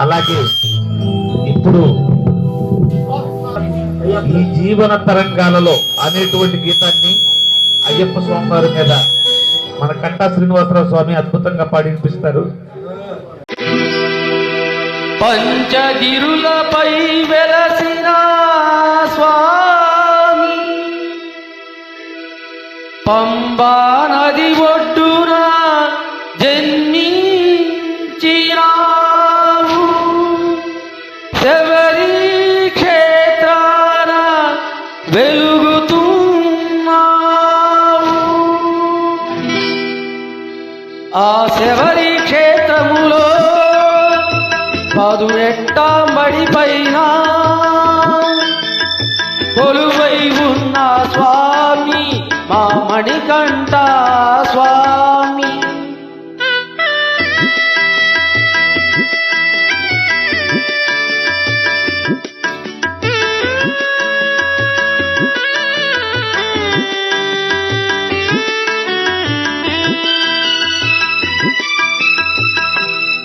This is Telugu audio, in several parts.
అలాగే ఇప్పుడు ఈ జీవన తరంగాలలో అనేటువంటి గీతాన్ని అయ్యప్ప స్వామి వారి మీద మన కట్టా శ్రీనివాసరావు స్వామి అద్భుతంగా పాడి వినిపిస్తారు. పంచగిరులపై వెలసిన స్వామి పంబా నది ఒడ్డున జన్మించినావు, శబరి క్షేత్రాన వెలుగుతున్నావు. ఆ శబరి క్షేత్రములో పదునెట్టాంబడి పైన కొలువై ఉన్న స్వామి మా మణికంఠ స్వామి.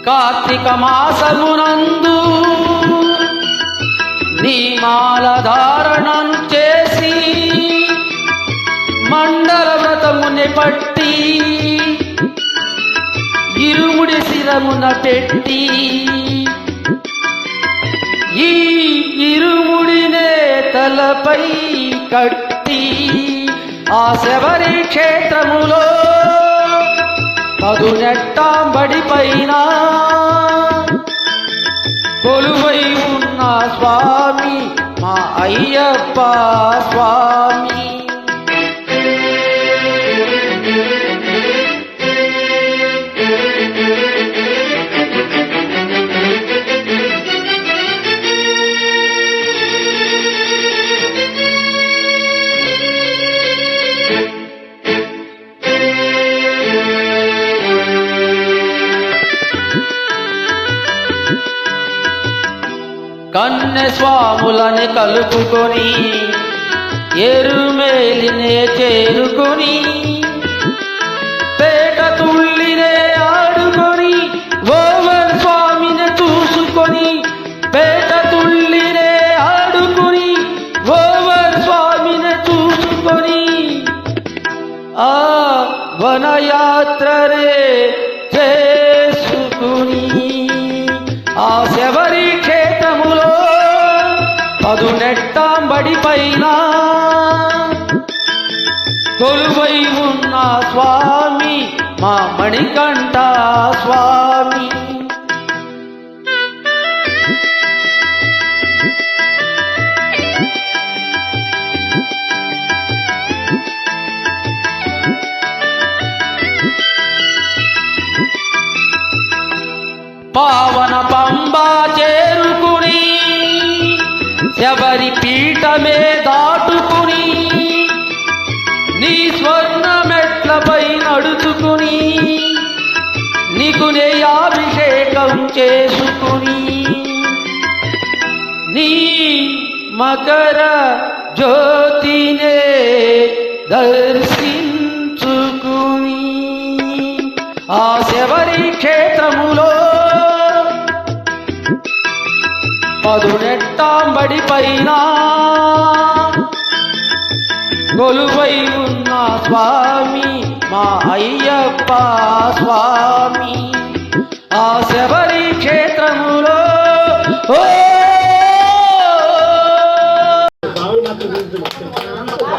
కార్తీక మాసమునందు నీ మాల ధారణను చేసి మండల వ్రతముని పట్టి ఇరుముడి శిరమున పెట్టి ఈ ఇరుముడినే తలపై కట్టి ఆ శబరి క్షేత్రములో పదునెట్టాంబడి పైన కొలువై ఉన్న స్వామి మా అయ్యప్ప స్వామి. కన్నె స్వాములని కలుపుకొని ఎరుమేలినే చేరుకొని పేట తుళ్ళినే ఆడుకొని ఓవర్ స్వామిని చూసుకొని పేట తుళ్ళినే ఆడుకొని ఓవర్ స్వామిని చూసుకొని ఆ వనయాత్రరే చేసుకుని ఆ శబరి క్షేత్రములో పదునెట్టాంబడి పైన కొలువై ఉన్న స్వామి మా మణికంఠ స్వామి. పావన పంబా చేరుకుని శబరి పీఠమే దాటుకుని నీ స్వర్ణ మెట్లపై నడుచుకుని నీకు అభిషేకం చేసుకుని నీ మకర జ్యోతినే దర్శించుకుని ఆ శబరి క్షేత్రములో పదునెట్టాంబడి పైన కొలువై ఉన్న స్వామి మా అయ్యప్ప స్వామి. ఆ శబరి క్షేత్రములో